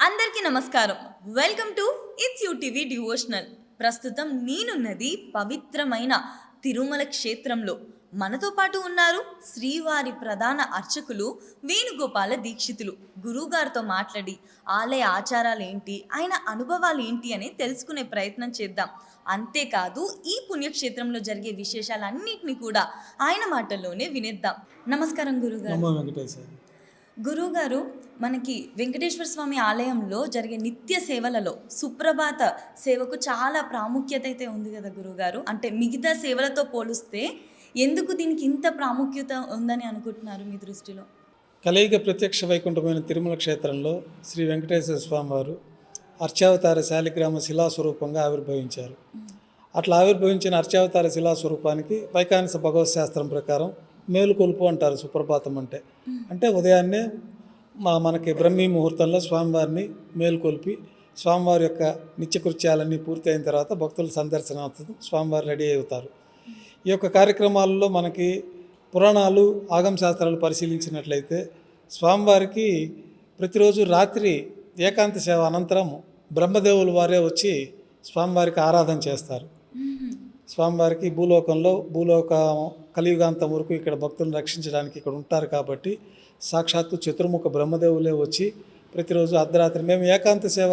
అందరికీ నమస్కారం. Welcome to it's you TV devotional. ప్రస్తుతం నేనున్నది పవిత్రమైన తిరుమల క్షేత్రంలో. మనతో పాటు ఉన్నారు శ్రీవారి ప్రధాన అర్చకులు వేణుగోపాల దీక్షితులు. గురువుగారితో మాట్లాడి ఆలయ ఆచారాలు ఏంటి, ఆయన అనుభవాలు ఏంటి అని తెలుసుకునే ప్రయత్నం చేద్దాం. అంతేకాదు ఈ పుణ్యక్షేత్రంలో జరిగే విశేషాలన్నింటినీ కూడా ఆయన మాటల్లోనే వినేద్దాం. నమస్కారం గురుగారు. గురువుగారు, మనకి వెంకటేశ్వర స్వామి ఆలయంలో జరిగే నిత్య సేవలలో సుప్రభాత సేవకు చాలా ప్రాముఖ్యత అయితే ఉంది కదా గురువుగారు. అంటే మిగతా సేవలతో పోలిస్తే ఎందుకు దీనికి ఇంత ప్రాముఖ్యత ఉందని అనుకుంటున్నారు మీ దృష్టిలో? కలియుగ ప్రత్యక్ష వైకుంఠమైన తిరుమల క్షేత్రంలో శ్రీ వెంకటేశ్వర స్వామి వారు అర్చావతార శాలిగ్రామ శిలాస్వరూపంగా ఆవిర్భవించారు. అట్లా ఆవిర్భవించిన అర్చావతార శిలాస్వరూపానికి వైకానస భగవత్ శాస్త్రం ప్రకారం మేలుకొలుపు అంటారు. సుప్రభాతం అంటే అంటే ఉదయాన్నే మనకి బ్రహ్మీ ముహూర్తంలో స్వామివారిని మేలుకొల్పి స్వామివారి యొక్క నిత్యకృత్యాలన్నీ పూర్తి అయిన తర్వాత భక్తుల సందర్శనార్థం స్వామివారు రెడీ అవుతారు. ఈ యొక్క కార్యక్రమాలలో మనకి పురాణాలు ఆగమ శాస్త్రాలు పరిశీలించినట్లయితే స్వామివారికి ప్రతిరోజు రాత్రి ఏకాంత సేవ అనంతరం బ్రహ్మదేవుల వారే వచ్చి స్వామివారికి ఆరాధన చేస్తారు. స్వామివారికి భూలోక కలియుగాంతం వరకు ఇక్కడ భక్తులను రక్షించడానికి ఇక్కడ ఉంటారు కాబట్టి సాక్షాత్తు చతుర్ముఖ బ్రహ్మదేవులే వచ్చి ప్రతిరోజు అర్ధరాత్రి మేము ఏకాంత సేవ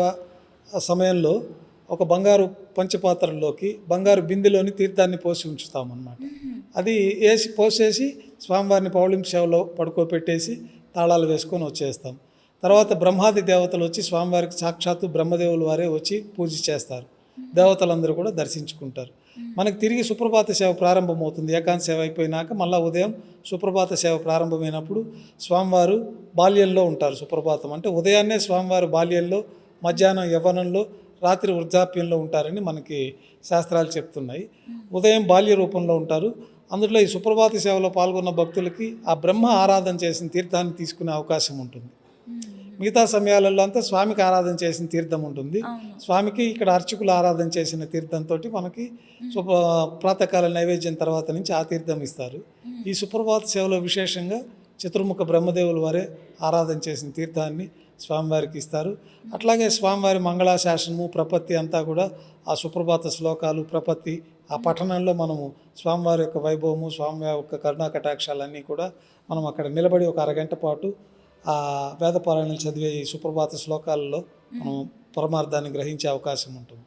సమయంలో ఒక బంగారు పంచపాత్రల్లోకి బంగారు బిందెలోని తీర్థాన్ని పోసి ఉంచుతామన్నమాట. అది పోసేసి స్వామివారిని పౌళింపు సేవలో పడుకోబెట్టేసి తాళాలు వేసుకొని వచ్చేస్తాం. తర్వాత బ్రహ్మాది దేవతలు వచ్చి స్వామివారికి సాక్షాత్తు బ్రహ్మదేవుల వారే వచ్చి పూజ చేస్తారు. దేవతలందరూ కూడా దర్శించుకుంటారు. మనకు తిరిగి సుప్రభాత సేవ ప్రారంభమవుతుంది. ఏకాంత సేవ అయిపోయినాక మళ్ళీ ఉదయం సుప్రభాత సేవ ప్రారంభమైనప్పుడు స్వామివారు బాల్యంలో ఉంటారు. సుప్రభాతం అంటే ఉదయాన్నే స్వామివారు బాల్యంలో, మధ్యాహ్నం యవ్వనంలో, రాత్రి వృద్ధాప్యంలో ఉంటారని మనకి శాస్త్రాలు చెప్తున్నాయి. ఉదయం బాల్య రూపంలో ఉంటారు. అందులో ఈ సుప్రభాత సేవలో పాల్గొన్న భక్తులకి ఆ బ్రహ్మ ఆరాధన చేసిన తీర్థాన్ని తీసుకునే అవకాశం ఉంటుంది. మిగతా సమయాలలో అంతా స్వామికి ఆరాధన చేసిన తీర్థం ఉంటుంది. స్వామికి ఇక్కడ అర్చకులు ఆరాధన చేసిన తీర్థంతో మనకి ప్రాతకాల నైవేద్యం తర్వాత నుంచి ఆ తీర్థం ఇస్తారు. ఈ సుప్రభాత సేవలో విశేషంగా చతుర్ముఖ బ్రహ్మదేవుల వారే ఆరాధన చేసిన తీర్థాన్ని స్వామివారికి ఇస్తారు. అట్లాగే స్వామివారి మంగళాశాసనము, ప్రపత్తి అంతా కూడా ఆ సుప్రభాత శ్లోకాలు, ప్రపత్తి ఆ పఠనంలో మనము స్వామివారి యొక్క వైభవము, స్వామివారి యొక్క కరుణా కటాక్షాలన్నీ కూడా మనం అక్కడ నిలబడి ఒక అరగంట పాటు ఆ వేదపారాయణలు చదివే ఈ సుప్రభాత శ్లోకాలలో మనం పరమార్థాన్ని గ్రహించే అవకాశం ఉంటుంది.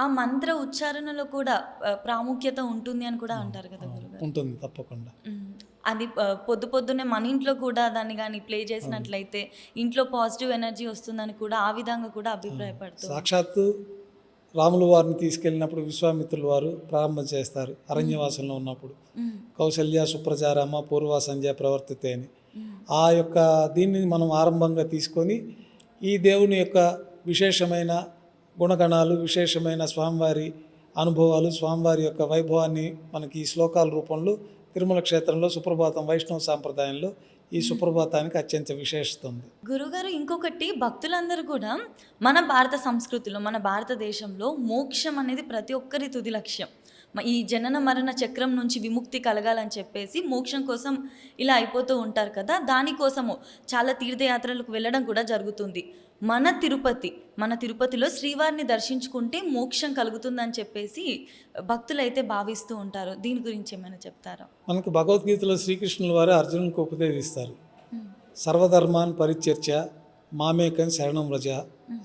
ఆ మంత్ర ఉచ్చారణలో కూడా ప్రాముఖ్యత ఉంటుంది అని కూడా అంటారు కదా గురుగారు? ఉంటుంది, తప్పకుండా. అది పొద్దున్నే మన ఇంట్లో కూడా దాన్ని కానీ ప్లే చేసినట్లయితే ఇంట్లో పాజిటివ్ ఎనర్జీ వస్తుందని కూడా ఆ విధంగా కూడా అభిప్రాయపడుతుంది. సాక్షాత్తు రాముల వారిని తీసుకెళ్ళినప్పుడు విశ్వామిత్రుల వారు ప్రారంభం చేస్తారు అరణ్యవాసంలో ఉన్నప్పుడు. కౌసల్య సుప్రజారామ పూర్వ సంధ్య ప్రవర్తితే అని ఆ యొక్క దీన్ని మనం ఆరంభంగా తీసుకొని ఈ దేవుని యొక్క విశేషమైన గుణగణాలు, విశేషమైన స్వామివారి అనుభవాలు, స్వామివారి యొక్క వైభవాన్ని మనకి ఈ శ్లోకాల రూపంలో తిరుమల క్షేత్రంలో సుప్రభాతం వైష్ణవ సాంప్రదాయంలో ఈ సుప్రభాతానికి అత్యంత విశేషత ఉంది. గురుగారు, ఇంకొకటి భక్తులందరూ కూడా మన భారత సంస్కృతిలో, మన భారతదేశంలో మోక్షం అనేది ప్రతి ఒక్కరి తుది లక్ష్యం. ఈ జనన మరణ చక్రం నుంచి విముక్తి కలగాలని చెప్పేసి మోక్షం కోసం ఇలా అయిపోతూ ఉంటారు కదా. దానికోసము చాలా తీర్థయాత్రలకు వెళ్ళడం కూడా జరుగుతుంది. మన తిరుపతిలో శ్రీవారిని దర్శించుకుంటే మోక్షం కలుగుతుందని చెప్పేసి భక్తులైతే భావిస్తూ ఉంటారు. దీని గురించి ఏమైనా చెప్తారా? మనకు భగవద్గీతలో శ్రీకృష్ణుల వారు అర్జునునికి ఉపదేశిస్తారు. సర్వధర్మాన్ పరిత్యజ్య మామేకం శరణం వ్రజ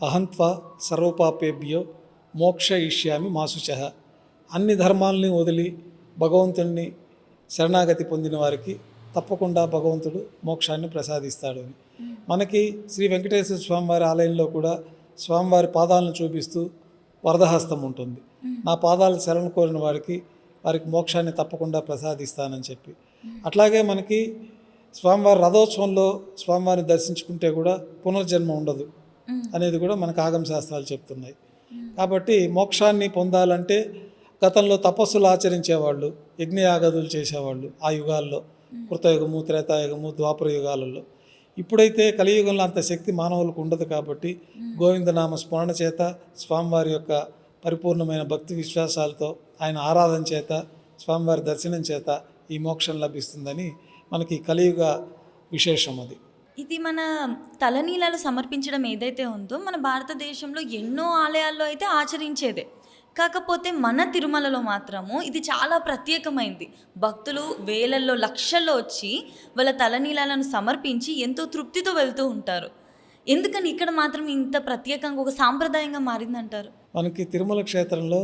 అహంత్వా సర్వపాపేభ్యో మోక్షయిష్యామి మా శుచః. అన్ని ధర్మాలని వదిలి భగవంతుడిని శరణాగతి పొందిన వారికి తప్పకుండా భగవంతుడు మోక్షాన్ని ప్రసాదిస్తాడు అని. మనకి శ్రీ వెంకటేశ్వర స్వామివారి ఆలయంలో కూడా స్వామివారి పాదాలను చూపిస్తూ వరదహస్తం ఉంటుంది. నా పాదాలు శరణు కోరిన వారికి మోక్షాన్ని తప్పకుండా ప్రసాదిస్తానని చెప్పి. అట్లాగే మనకి స్వామివారి రథోత్సవంలో స్వామివారిని దర్శించుకుంటే కూడా పునర్జన్మ ఉండదు అనేది కూడా మనకు ఆగమ శాస్త్రాలు చెప్తున్నాయి. కాబట్టి మోక్షాన్ని పొందాలంటే గతంలో తపస్సులు ఆచరించేవాళ్ళు, యజ్ఞయాగాదులు చేసేవాళ్ళు ఆ యుగాల్లో, కృతయుగము, త్రేతాయుగము, ద్వాపర యుగాలలో. ఇప్పుడైతే కలియుగంలో అంత శక్తి మానవులకు ఉండదు కాబట్టి గోవిందనామ స్మరణ చేత, స్వామివారి యొక్క పరిపూర్ణమైన భక్తి విశ్వాసాలతో, ఆయన ఆరాధన చేత, స్వామివారి దర్శనం చేత ఈ మోక్షం లభిస్తుందని మనకి కలియుగ విశేషం అది. ఇది మన తలనీలాలు సమర్పించడం ఏదైతే ఉందో మన భారతదేశంలో ఎన్నో ఆలయాల్లో అయితే ఆచరించేదే. కాకపోతే మన తిరుమలలో మాత్రము ఇది చాలా ప్రత్యేకమైంది. భక్తులు వేలల్లో లక్షల్లో వచ్చి వాళ్ళ తలనీలాలను సమర్పించి ఎంతో తృప్తితో వెళ్తూ ఉంటారు. ఎందుకని ఇక్కడ మాత్రం ఇంత ప్రత్యేకంగా ఒక సాంప్రదాయంగా మారిందంటారు? మనకి తిరుమల క్షేత్రంలో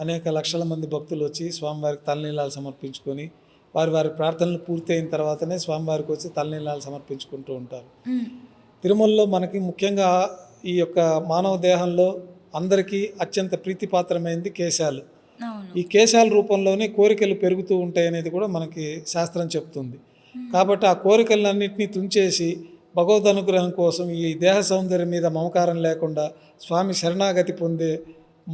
అనేక లక్షల మంది భక్తులు వచ్చి స్వామివారికి తలనీలాలు సమర్పించుకొని వారి వారి ప్రార్థనలు పూర్తయిన తర్వాతనే స్వామివారికి వచ్చి తలనీలాలు సమర్పించుకుంటూ ఉంటారు. తిరుమలలో మనకి ముఖ్యంగా ఈ యొక్క మానవ దేహంలో అందరికీ అత్యంత ప్రీతిపాత్రమైనది కేశాలు. అవును. ఈ కేశాల రూపంలోనే కోరికలు పెరుగుతూ ఉంటాయి అనేది కూడా మనకి శాస్త్రం చెప్తుంది. కాబట్టి ఆ కోరికలన్నింటినీ తుంచేసి భగవద్ అనుగ్రహం కోసం ఈ దేహ సౌందర్యం మీద మమకారం లేకుండా స్వామి శరణాగతి పొందే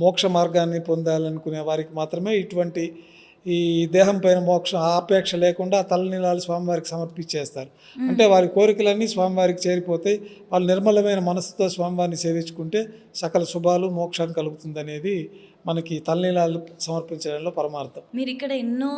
మోక్ష మార్గాన్ని పొందాలనుకునే వారికి మాత్రమే ఇటువంటి ఈ దేహం పైన మోక్ష ఆపేక్ష లేకుండా తలనీలాలు స్వామివారికి సమర్పించేస్తారు. అంటే వారి కోరికలన్నీ స్వామివారికి చేరిపోతాయి. వాళ్ళు నిర్మలమైన మనసుతో స్వామివారిని సేవించుకుంటే సకల శుభాలు మోక్షం కలుగుతుందనేది మనకి తలనీలాలు సమర్పించడంలో పరమార్థం. మీరు ఇక్కడ ఎన్నో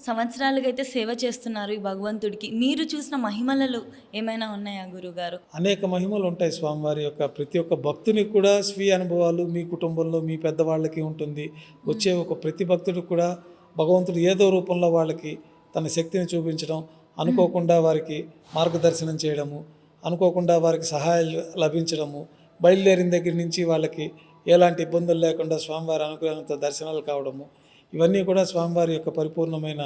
సంవత్సరాలుగా అయితే సేవ చేస్తున్నారు ఈ భగవంతుడికి. మీరు చూసిన మహిమలు ఏమైనా ఉన్నాయా గురుగారు? అనేక మహిమలు ఉంటాయి స్వామివారి యొక్క. ప్రతి ఒక్క భక్తునికి కూడా స్వీయ అనుభవాలు మీ కుటుంబంలో మీ పెద్దవాళ్ళకి ఉంటుంది. వచ్చే ఒక ప్రతి భక్తుడికి కూడా భగవంతుడు ఏదో రూపంలో వాళ్ళకి తన శక్తిని చూపించడం, అనుకోకుండా వారికి మార్గదర్శనం చేయడము, అనుకోకుండా వారికి సహాయాలు లభించడము, బయలుదేరిన దగ్గర నుంచి వాళ్ళకి ఎలాంటి ఇబ్బందులు లేకుండా స్వామివారి అనుగ్రహంతో దర్శనాలు కావడము, ఇవన్నీ కూడా స్వామివారి యొక్క పరిపూర్ణమైన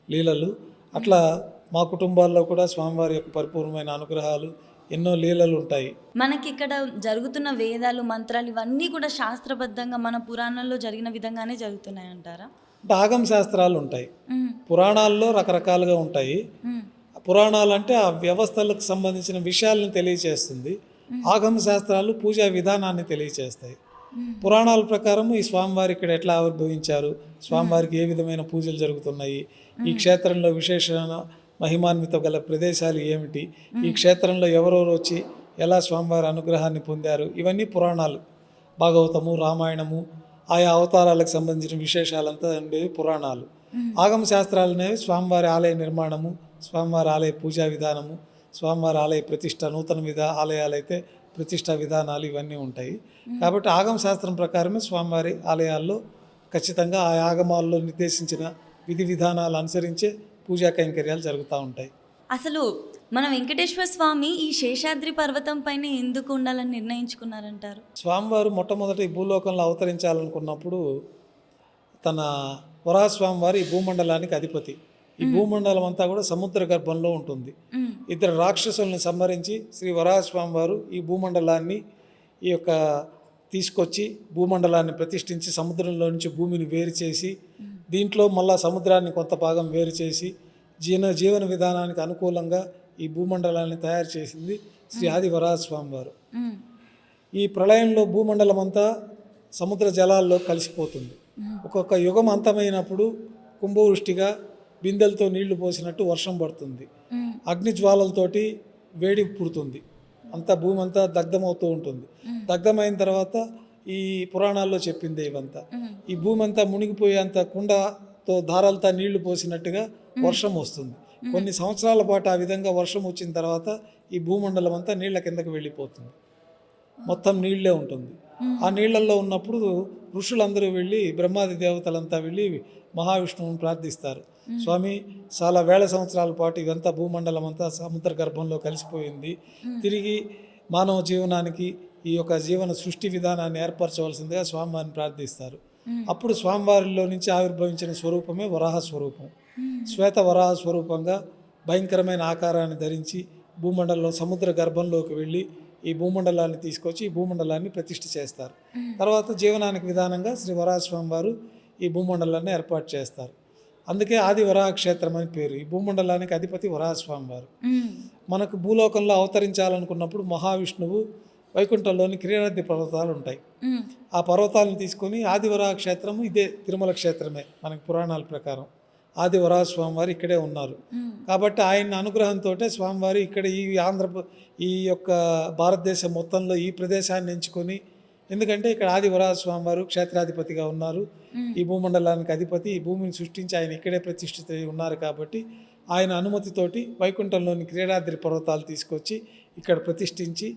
లీలలు. అట్లా మా కుటుంబాల్లో కూడా స్వామివారి యొక్క పరిపూర్ణమైన అనుగ్రహాలు ఎన్నో లీలలు ఉంటాయి. మనకి ఇక్కడ జరుగుతున్న వేదాలు మంత్రాలు ఇవన్నీ కూడా శాస్త్రబద్ధంగా మన పురాణంలో జరిగిన విధంగానే జరుగుతున్నాయి అంటారా? అంటే ఆగమ శాస్త్రాలు ఉంటాయి, పురాణాల్లో రకరకాలుగా ఉంటాయి. పురాణాలు అంటే ఆ వ్యవస్థలకు సంబంధించిన విషయాలను తెలియచేస్తుంది. ఆగమ శాస్త్రాలు పూజా విధానాన్ని తెలియచేస్తాయి. పురాణాల ప్రకారం ఈ స్వామివారి ఇక్కడ ఎట్లా ఆవిర్భవించారు, స్వామివారికి ఏ విధమైన పూజలు జరుగుతున్నాయి, ఈ క్షేత్రంలో విశేషమైన మహిమాన్విత గల ప్రదేశాలు ఏమిటి, ఈ క్షేత్రంలో ఎవరెవరు వచ్చి ఎలా స్వామివారి అనుగ్రహాన్ని పొందారు, ఇవన్నీ పురాణాలు. భాగవతము, రామాయణము, ఆయా అవతారాలకు సంబంధించిన విశేషాలంతా ఉండేవి పురాణాలు. ఆగమ శాస్త్రాలు అనేవి స్వామివారి ఆలయ నిర్మాణము, స్వామివారి ఆలయ పూజా విధానము, స్వామివారి ఆలయ ప్రతిష్ట, నూతన ఆలయాలు అయితే ప్రతిష్టా విధానాలు ఇవన్నీ ఉంటాయి. కాబట్టి ఆగమ శాస్త్రం ప్రకారమే స్వామివారి ఆలయాల్లో ఖచ్చితంగా ఆ ఆగమాల్లో నిర్దేశించిన విధి విధానాలు అనుసరించే పూజా కైంకర్యాలు జరుగుతూ ఉంటాయి. అసలు మన వెంకటేశ్వర స్వామి ఈ శేషాద్రి పర్వతం పైన ఎందుకు ఉండాలని నిర్ణయించుకున్నారంటారు? స్వామివారు మొట్టమొదటి ఈ భూలోకంలో అవతరించాలనుకున్నప్పుడు తన వరాహస్వామివారు ఈ భూమండలానికి అధిపతి. ఈ భూమండలం అంతా కూడా సముద్ర గర్భంలో ఉంటుంది. ఇద్దరు రాక్షసుల్ని సంహరించి శ్రీ వరాహస్వామి వారు ఈ భూమండలాన్ని ఈ యొక్క తీసుకొచ్చి భూమండలాన్ని ప్రతిష్ఠించి సముద్రంలో నుంచి భూమిని వేరు చేసి దీంట్లో మళ్ళా సముద్రాన్ని కొంత భాగం వేరు చేసి జీవన విధానానికి అనుకూలంగా ఈ భూమండలాన్ని తయారు చేసింది శ్రీ ఆది వరాహస్వామి వారు. ఈ ప్రళయంలో భూమండలం అంతా సముద్ర జలాల్లో కలిసిపోతుంది. ఒక్కొక్క యుగం అంతమైనప్పుడు కుంభవృష్టిగా బిందెలతో నీళ్లు పోసినట్టు వర్షం పడుతుంది. అగ్ని జ్వాలలతోటి వేడి పుడుతుంది. అంతా భూమి అంతా దగ్ధమవుతూ ఉంటుంది. దగ్ధమైన తర్వాత ఈ పురాణాల్లో చెప్పింది ఇవంతా. ఈ భూమి అంతా మునిగిపోయేంత కుండతో ధారాలతో నీళ్లు పోసినట్టుగా వర్షం వస్తుంది. కొన్ని సంవత్సరాల పాటు ఆ విధంగా వర్షం వచ్చిన తర్వాత ఈ భూమండలం అంతా నీళ్ల కిందకి వెళ్ళిపోతుంది. మొత్తం నీళ్లే ఉంటుంది. ఆ నీళ్లలో ఉన్నప్పుడు ఋషులందరూ వెళ్ళి, బ్రహ్మాది దేవతలంతా వెళ్ళి మహావిష్ణువుని ప్రార్థిస్తారు. స్వామి, చాలా వేల సంవత్సరాల పాటు ఇదంతా భూమండలం అంతా సముద్ర గర్భంలో కలిసిపోయింది. తిరిగి మానవ జీవనానికి ఈ యొక్క జీవన సృష్టి విధానాన్ని ఏర్పరచవలసిందిగా స్వామివారిని ప్రార్థిస్తారు. అప్పుడు స్వామివారిలో నుంచి ఆవిర్భవించిన స్వరూపమే వరాహ స్వరూపం. శ్వేత వరాహ స్వరూపంగా భయంకరమైన ఆకారాన్ని ధరించి భూమండలంలో సముద్ర గర్భంలోకి వెళ్ళి ఈ భూమండలాన్ని తీసుకొచ్చి ఈ భూమండలాన్ని ప్రతిష్ఠ చేస్తారు. తర్వాత జీవనానికి విధానంగా శ్రీ వరాహస్వామి వారు ఈ భూమండలాన్ని ఏర్పాటు చేస్తారు. అందుకే ఆది వరాహ క్షేత్రం అని పేరు. ఈ భూమండలానికి అధిపతి వరాహస్వామి వారు. మనకు భూలోకంలో అవతరించాలనుకున్నప్పుడు మహావిష్ణువు వైకుంఠంలోని క్రీడాది పర్వతాలు ఉంటాయి. ఆ పర్వతాలను తీసుకొని ఆది వరాహ క్షేత్రము ఇదే తిరుమల క్షేత్రమే. మనకి పురాణాల ప్రకారం ఆది వరాహ స్వామివారు ఇక్కడే ఉన్నారు. కాబట్టి ఆయన అనుగ్రహంతో స్వామివారు ఇక్కడ ఈ యొక్క భారతదేశం మొత్తంలో ఈ ప్రదేశాన్ని ఎంచుకొని, ఎందుకంటే ఇక్కడ ఆది వరాహ స్వామివారు క్షేత్రాధిపతిగా ఉన్నారు. ఈ భూమండలానికి అధిపతి, ఈ భూమిని సృష్టించి ఆయన ఇక్కడే ప్రతిష్ఠిత ఉన్నారు. కాబట్టి ఆయన అనుమతితోటి వైకుంఠంలోని క్రీడాద్రి పర్వతాలు తీసుకొచ్చి ఇక్కడ ప్రతిష్ఠించి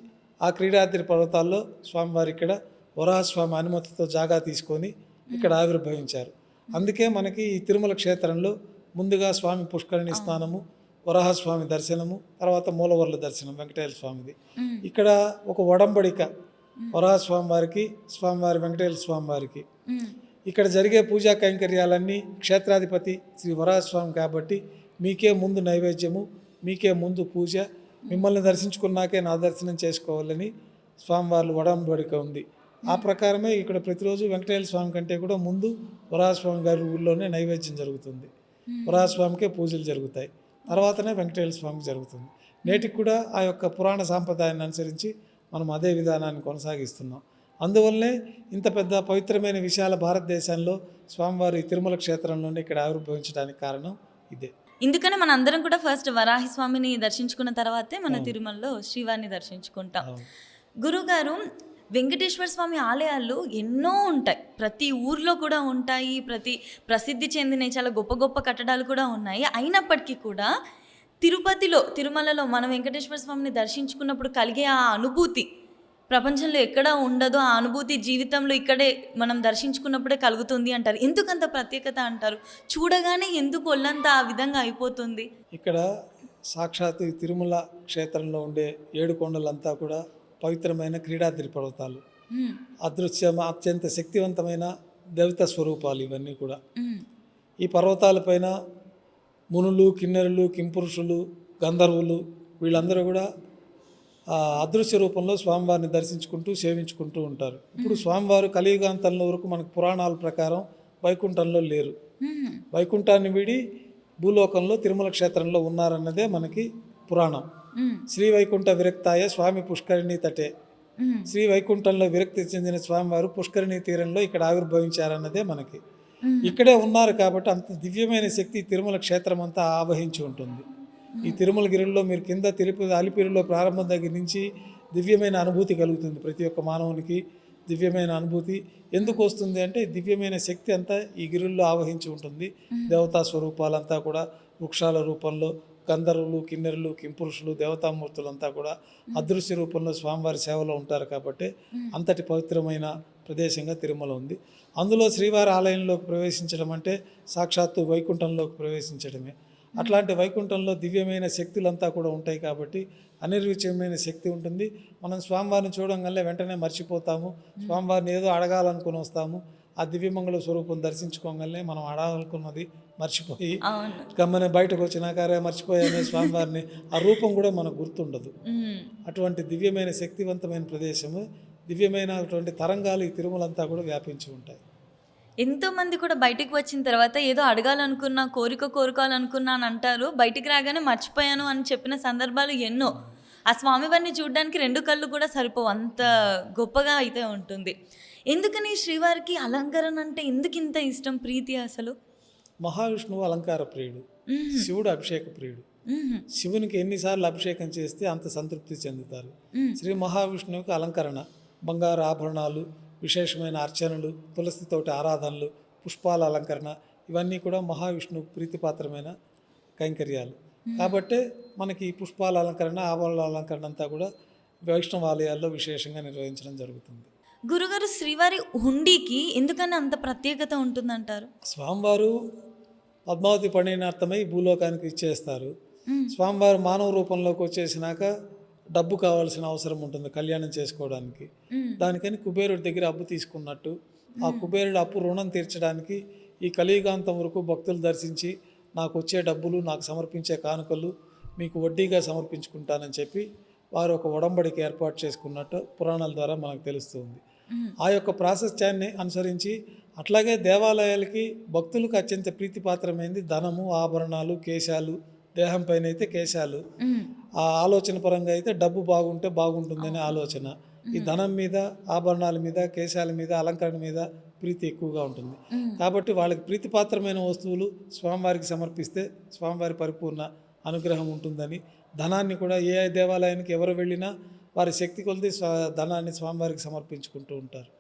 ఆ క్రీడాద్రి పర్వతాల్లో స్వామివారు ఇక్కడ వరాహస్వామి అనుమతితో జాగా తీసుకొని ఇక్కడ ఆవిర్భవించారు. అందుకే మనకి ఈ తిరుమల క్షేత్రంలో ముందుగా స్వామి పుష్కరిణి స్నానము, వరాహస్వామి దర్శనము, తర్వాత మూలవర్ల దర్శనం వెంకటేశ్వర స్వామిది. ఇక్కడ ఒక ఒడంబడిక వరాహస్వామి వారికి, స్వామివారి వెంకటేశ్వర స్వామి వారికి. ఇక్కడ జరిగే పూజా కైంకర్యాలన్నీ క్షేత్రాధిపతి శ్రీ వరాహస్వామి కాబట్టి మీకే ముందు నైవేద్యము, మీకే ముందు పూజ, మిమ్మల్ని దర్శించుకున్నాకే నా దర్శనం చేసుకోవాలని స్వామివార్లు ఒడంబడిక ఉంది. ఆ ప్రకారమే ఇక్కడ ప్రతిరోజు వెంకటేశ్వర స్వామి కంటే కూడా ముందు వరాహస్వామి గారి ఊళ్ళోనే నైవేద్యం జరుగుతుంది. వరాహస్వామికే పూజలు జరుగుతాయి, తర్వాతనే వెంకటేశ్వర స్వామికి జరుగుతుంది. నేటికి కూడా ఆ యొక్క పురాణ సాంప్రదాయాన్ని అనుసరించి మనం అదే విధానాన్ని కొనసాగిస్తున్నాం. అందువల్లనే ఇంత పెద్ద పవిత్రమైన విశాల భారతదేశంలో స్వామివారి తిరుమల క్షేత్రంలోనే ఇక్కడ ఆవిర్భవించడానికి కారణం ఇదే. ఇందుకనే మన అందరం కూడా ఫస్ట్ వరాహి స్వామిని దర్శించుకున్న తర్వాతే మన తిరుమలలో శ్రీవారిని దర్శించుకుంటాం. గురుగారు, వెంకటేశ్వర స్వామి ఆలయాలు ఎన్నో ఉంటాయి, ప్రతి ఊర్లో కూడా ఉంటాయి, ప్రసిద్ధి చెందిన చాలా గొప్ప గొప్ప కట్టడాలు కూడా ఉన్నాయి. అయినప్పటికీ కూడా తిరుమలలో మన వెంకటేశ్వర స్వామిని దర్శించుకున్నప్పుడు కలిగే ఆ అనుభూతి ప్రపంచంలో ఎక్కడా ఉండదు. ఆ అనుభూతి జీవితంలో ఇక్కడే మనం దర్శించుకున్నప్పుడే కలుగుతుంది అంటారు. ఎందుకంత ప్రత్యేకత అంటారు? చూడగానే ఎందుకు ఒళ్ళంతా ఆ విధంగా అయిపోతుంది? ఇక్కడ సాక్షాత్ తిరుమల క్షేత్రంలో ఉండే 7 కొండలంతా కూడా పవిత్రమైన క్రీడాద్రి పర్వతాలు, అత్యంత శక్తివంతమైన దేవత స్వరూపాలు ఇవన్నీ కూడా. ఈ పర్వతాలపైన మునులు, కిన్నెరులు, కింపురుషులు, గంధర్వులు వీళ్ళందరూ కూడా అదృశ్య రూపంలో స్వామివారిని దర్శించుకుంటూ సేవించుకుంటూ ఉంటారు. ఇప్పుడు స్వామివారు కలియుగాంతంలో వరకు మనకు పురాణాల ప్రకారం వైకుంఠంలో లేరు. వైకుంఠాన్ని వీడి భూలోకంలో తిరుమల క్షేత్రంలో ఉన్నారన్నదే మనకి పురాణం. శ్రీ వైకుంఠ విరక్తాయ స్వామి పుష్కరిణి తటే. శ్రీ వైకుంఠంలో విరక్తి చెందిన స్వామివారు పుష్కరిణి తీరంలో ఇక్కడ ఆవిర్భవించారన్నదే మనకి. ఇక్కడే ఉన్నారు కాబట్టి అంత దివ్యమైన శక్తి తిరుమల క్షేత్రం అంతా ఆవహించి ఉంటుంది. ఈ తిరుమల గిరిలో మీరు కింద అలిపిరిలో ప్రారంభం దగ్గర నుంచి దివ్యమైన అనుభూతి కలుగుతుంది. ప్రతి ఒక్క మానవునికి దివ్యమైన అనుభూతి ఎందుకు వస్తుంది అంటే దివ్యమైన శక్తి అంతా ఈ గిరుల్లో ఆవహించి ఉంటుంది. దేవతా స్వరూపాలంతా కూడా వృక్షాల రూపంలో, గంధర్వులు, కిన్నెరులు, కింపురుషులు, దేవతామూర్తులంతా కూడా అదృశ్య రూపంలో స్వామివారి సేవలో ఉంటారు కాబట్టి అంతటి పవిత్రమైన ప్రదేశంగా తిరుమల ఉంది. అందులో శ్రీవారి ఆలయంలోకి ప్రవేశించడం అంటే సాక్షాత్తు వైకుంఠంలోకి ప్రవేశించడమే. అట్లాంటి వైకుంఠంలో దివ్యమైన శక్తులంతా కూడా ఉంటాయి కాబట్టి అనిర్వచనీయమైన శక్తి ఉంటుంది. మనం స్వామివారిని చూడంగానే వెంటనే మర్చిపోతాము. స్వామివారిని ఏదో అడగాలనుకుని వస్తాము, ఆ దివ్యమంగళ స్వరూపం దర్శించుకోగానే మనం అడగాలనుకున్నది మర్చిపోయి గమ్మనే బయటకు వచ్చినాకరే మర్చిపోయానే స్వామివారిని, ఆ రూపం కూడా మనకు గుర్తుండదు. అటువంటి దివ్యమైన శక్తివంతమైన ప్రదేశము, దివ్యమైనటువంటి తరంగాలు ఈ తిరుమలంతా కూడా వ్యాపించి ఉంటాయి. ఎంతోమంది కూడా బయటికి వచ్చిన తర్వాత ఏదో అడగాలనుకున్నా, కోరుకోవాలనుకున్నా అని అంటారు, బయటికి రాగానే మర్చిపోయాను అని చెప్పిన సందర్భాలు ఎన్నో. ఆ స్వామివారిని చూడడానికి 2 కళ్ళు కూడా సరిపోవు, అంత గొప్పగా అయితే ఉంటుంది. ఎందుకని శ్రీవారికి అలంకరణ అంటే ఎందుకు ఇంత ఇష్టం, ప్రీతి అసలు? మహావిష్ణువు అలంకార ప్రియుడు, శివుడు అభిషేక ప్రియుడు. శివునికి ఎన్నిసార్లు అభిషేకం చేస్తే అంత సంతృప్తి చెందుతారు. శ్రీ మహావిష్ణువుకి అలంకరణ, బంగారు ఆభరణాలు, విశేషమైన అర్చనలు, తులసితోటి ఆరాధనలు, పుష్పాల అలంకరణ, ఇవన్నీ కూడా మహావిష్ణువు ప్రీతిపాత్రమైన కైంకర్యాలు. కాబట్టే మనకి ఈ పుష్పాల అలంకరణ, ఆభరణాల అలంకరణ అంతా కూడా వైష్ణవ ఆలయాల్లో విశేషంగా నిర్వహించడం జరుగుతుంది. గురుగారు, శ్రీవారి హుండీకి ఎందుకని అంత ప్రత్యేకత ఉంటుందంటారు? స్వామివారు పద్మావతి పండినార్థమై భూలోకానికి ఇచ్చేస్తారు. స్వామివారు మానవ రూపంలోకి వచ్చేసినాక డబ్బు కావాల్సిన అవసరం ఉంటుంది కళ్యాణం చేసుకోవడానికి. దానికని కుబేరుడి దగ్గర అప్పు తీసుకున్నట్టు, ఆ కుబేరుడు అప్పు రుణం తీర్చడానికి ఈ కలియుగాంతం వరకు భక్తులు దర్శించి నాకు వచ్చే డబ్బులు, నాకు సమర్పించే కానుకలు మీకు వడ్డీగా సమర్పించుకుంటానని చెప్పి వారు ఒక ఒడంబడికి ఏర్పాటు చేసుకున్నట్టు పురాణాల ద్వారా మనకు తెలుస్తుంది. ఆ యొక్క ప్రాశస్త్యాన్ని అనుసరించి అట్లాగే దేవాలయాలకి భక్తులకు అత్యంత ప్రీతిపాత్రమైంది ధనము, ఆభరణాలు, కేశాలు, దేహం పైన అయితే కేశాలు. ఆ ఆలోచన పరంగా అయితే డబ్బు బాగుంటే బాగుంటుందనే ఆలోచన. ఈ ధనం మీద, ఆభరణాల మీద, కేశాల మీద, అలంకరణ మీద ప్రీతి ఎక్కువగా ఉంటుంది. కాబట్టి వాళ్ళకి ప్రీతిపాత్రమైన వస్తువులు స్వామివారికి సమర్పిస్తే స్వామివారి పరిపూర్ణ అనుగ్రహం ఉంటుందని, ధనాన్ని కూడా ఏ దేవాలయానికి ఎవరు వెళ్ళినా వారి శక్తి కొలిది ధనాన్ని స్వామివారికి సమర్పించుకుంటూ ఉంటారు.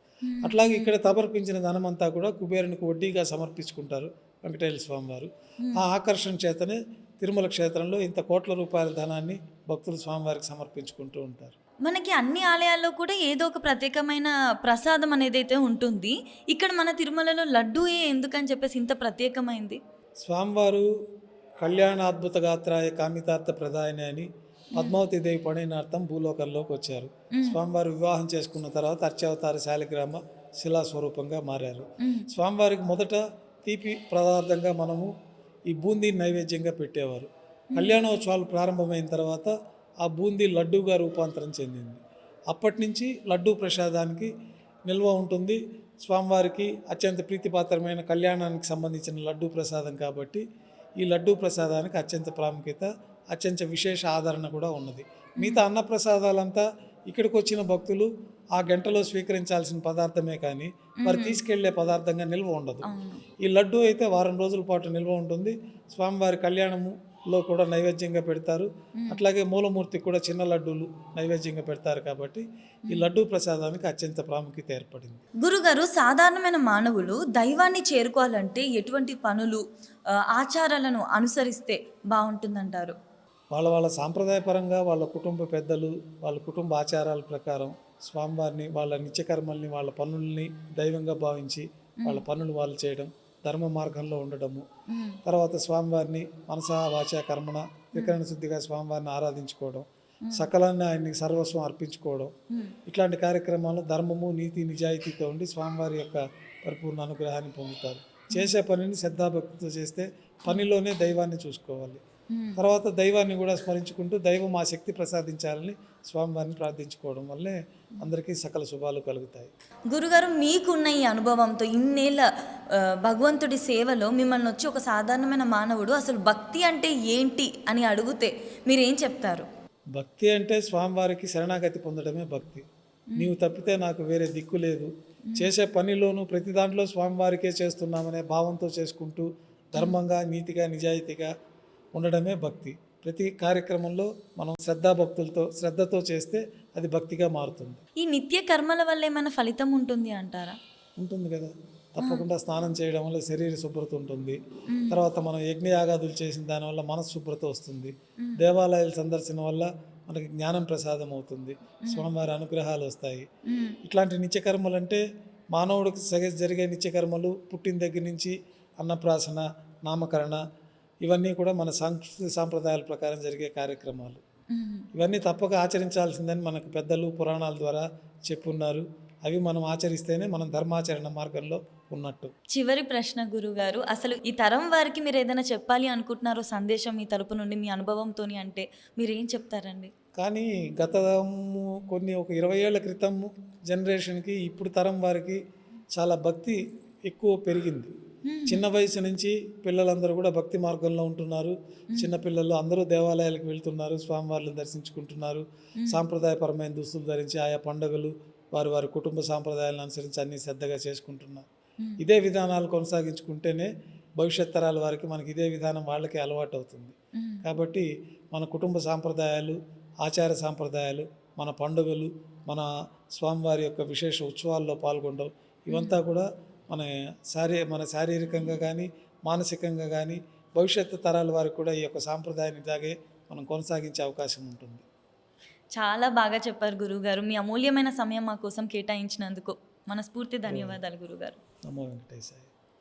అట్లాగే ఇక్కడ సమర్పించిన ధనమంతా కూడా కుబేరునికి వడ్డీగా సమర్పించుకుంటారు వెంకటేశ్వర స్వామివారు. ఆ ఆకర్షణ చేతనే తిరుమల క్షేత్రంలో ఇంత కోట్ల రూపాయల ధనాన్ని భక్తులు స్వామివారికి సమర్పించుకుంటూ ఉంటారు. మనకి అన్ని ఆలయాల్లో కూడా ఏదో ఒక ప్రత్యేకమైన ప్రసాదం అనేది అయితే ఉంటుంది. ఇక్కడ మన తిరుమలలో లడ్డూయే ఎందుకని చెప్పేసి ఇంత ప్రత్యేకమైంది? స్వామివారు కళ్యాణాద్భుత గాత్రాయ కామితార్థ ప్రదాయని అని పద్మావతి దేవి పణినార్థం భూలోకంలోకి వచ్చారు. స్వామివారు వివాహం చేసుకున్న తర్వాత అర్చావతార శాలిగ్రామ శిలా స్వరూపంగా మారారు. స్వామివారికి మొదట తీపి పదార్థంగా మనము ఈ బూందీ నైవేద్యంగా పెట్టేవారు. కళ్యాణోత్సవాలు ప్రారంభమైన తర్వాత ఆ బూందీ లడ్డూగా రూపాంతరం చెందింది. అప్పటి నుంచి లడ్డూ ప్రసాదానికి నిల్వ ఉంటుంది. స్వామివారికి అత్యంత ప్రీతిపాత్రమైన కళ్యాణానికి సంబంధించిన లడ్డూ ప్రసాదం కాబట్టి ఈ లడ్డూ ప్రసాదానికి అత్యంత ప్రాముఖ్యత, అత్యంత విశేష ఆదరణ కూడా ఉన్నది. మిగతా అన్నప్రసాదాలంతా ఇక్కడికి వచ్చిన భక్తులు ఆ గంటలో స్వీకరించాల్సిన పదార్థమే కానీ మరి తీసుకెళ్లే పదార్థంగా నిల్వ ఉండదు. ఈ లడ్డు అయితే వారం రోజుల పాటు నిల్వ ఉంటుంది. స్వామివారి కళ్యాణములో కూడా నైవేద్యంగా పెడతారు. అట్లాగే మూలమూర్తికి కూడా చిన్న లడ్డూలు నైవేద్యంగా పెడతారు కాబట్టి ఈ లడ్డూ ప్రసాదానికి అత్యంత ప్రాముఖ్యత ఏర్పడింది. గురుగారు, సాధారణమైన మానవులు దైవాన్ని చేరుకోవాలంటే ఎటువంటి పనులు, ఆచారాలను అనుసరిస్తే బాగుంటుందంటారు? వాళ్ళ సాంప్రదాయపరంగా వాళ్ళ కుటుంబ పెద్దలు వాళ్ళ కుటుంబ ఆచారాల ప్రకారం స్వామివారిని వాళ్ళ నిత్యకర్మల్ని వాళ్ళ పనుల్ని దైవంగా భావించి వాళ్ళ పనులు వాళ్ళు చేయడం, ధర్మ మార్గంలో ఉండడము, తర్వాత స్వామివారిని మనసా వాచా కర్మణ వికరణ శుద్ధిగా స్వామివారిని ఆరాధించుకోవడం, సకలాన్ని ఆయన్ని సర్వస్వం అర్పించుకోవడం, ఇట్లాంటి కార్యక్రమాలు ధర్మము నీతి నిజాయితీతో ఉండి స్వామివారి యొక్క పరిపూర్ణ అనుగ్రహాన్ని పొందుతారు. చేసే పనిని శ్రద్ధాభక్తితో చేస్తే పనిలోనే దైవాన్ని చూసుకోవాలి. తర్వాత దైవాన్ని కూడా స్మరించుకుంటూ దైవం ఆ శక్తి ప్రసాదించాలని స్వామివారిని ప్రార్థించుకోవడం వల్లే అందరికీ సకల శుభాలు కలుగుతాయి. గురుగారు, మీకున్న ఈ అనుభవంతో ఇన్నేళ్ళ భగవంతుడి సేవలో మిమ్మల్ని వచ్చి ఒక సాధారణమైన మానవుడు అసలు భక్తి అంటే ఏంటి అని అడిగితే మీరేం చెప్తారు? భక్తి అంటే స్వామివారికి శరణాగతి పొందడమే భక్తి. నీవు తప్పితే నాకు వేరే దిక్కు లేదు, చేసే పనిలోనూ ప్రతి దాంట్లో స్వామివారికే చేస్తున్నామనే భావంతో చేసుకుంటూ ధర్మంగా నీతిగా నిజాయితీగా ఉండడమే భక్తి. ప్రతి కార్యక్రమంలో మనం శ్రద్ధతో చేస్తే అది భక్తిగా మారుతుంది. ఈ నిత్య కర్మల వల్ల ఏమైనా ఫలితం ఉంటుంది అంటారా? ఉంటుంది కదా, తప్పకుండా స్నానం చేయడం వల్ల శరీర శుభ్రత ఉంటుంది. తర్వాత మనం యజ్ఞయాగాదులు చేసిన దానివల్ల మనసు శుభ్రత వస్తుంది. దేవాలయాల సందర్శన వల్ల మనకి జ్ఞానం ప్రసాదం అవుతుంది, స్వామివారి అనుగ్రహాలు వస్తాయి. ఇట్లాంటి నిత్యకర్మలు అంటే మానవుడికి జరిగే నిత్యకర్మలు పుట్టిన దగ్గర నుంచి అన్నప్రాసన, నామకరణ, ఇవన్నీ కూడా మన సాంప్రదాయాల ప్రకారం జరిగే కార్యక్రమాలు. ఇవన్నీ తప్పక ఆచరించాల్సిందని మనకు పెద్దలు పురాణాల ద్వారా చెప్పున్నారు. అవి మనం ఆచరిస్తేనే మనం ధర్మాచరణ మార్గంలో ఉన్నట్టు. చివరి ప్రశ్న గురుగారు, అసలు ఈ తరం వారికి మీరు ఏదైనా చెప్పాలి అనుకుంటున్నారో సందేశం మీ తరపు నుండి మీ అనుభవంతో అంటే మీరు ఏం చెప్తారండి? కానీ కొన్ని ఒక 20 ఏళ్ల క్రితం జనరేషన్కి ఇప్పుడు తరం వారికి చాలా భక్తి ఎక్కువ పెరిగింది. చిన్న వయసు నుంచి పిల్లలందరూ కూడా భక్తి మార్గంలో ఉంటున్నారు. చిన్నపిల్లలు అందరూ దేవాలయాలకు వెళ్తున్నారు, స్వామివారిని దర్శించుకుంటున్నారు. సాంప్రదాయపరమైన దుస్తులు ధరించి ఆయా పండుగలు వారి కుటుంబ సాంప్రదాయాలను అనుసరించి అన్ని శ్రద్ధగా చేసుకుంటున్నారు. ఇదే విధానాలు కొనసాగించుకుంటేనే భవిష్యత్ తరాల వారికి మనకి ఇదే విధానం వాళ్ళకి అలవాటు అవుతుంది. కాబట్టి మన కుటుంబ సాంప్రదాయాలు, ఆచార సాంప్రదాయాలు, మన పండుగలు, మన స్వామివారి యొక్క విశేష ఉత్సవాల్లో పాల్గొనడం, ఇవంతా కూడా మన శారీరకంగా కానీ మానసికంగా కానీ భవిష్యత్తు తరాల వారికి కూడా ఈ యొక్క సాంప్రదాయాన్ని ఇలాగే మనం కొనసాగించే అవకాశం ఉంటుంది. చాలా బాగా చెప్పారు గురువుగారు. మీ అమూల్యమైన సమయం మా కోసం కేటాయించినందుకు మనస్ఫూర్తి ధన్యవాదాలు గురుగారు. నమో వెంకటేశాయ.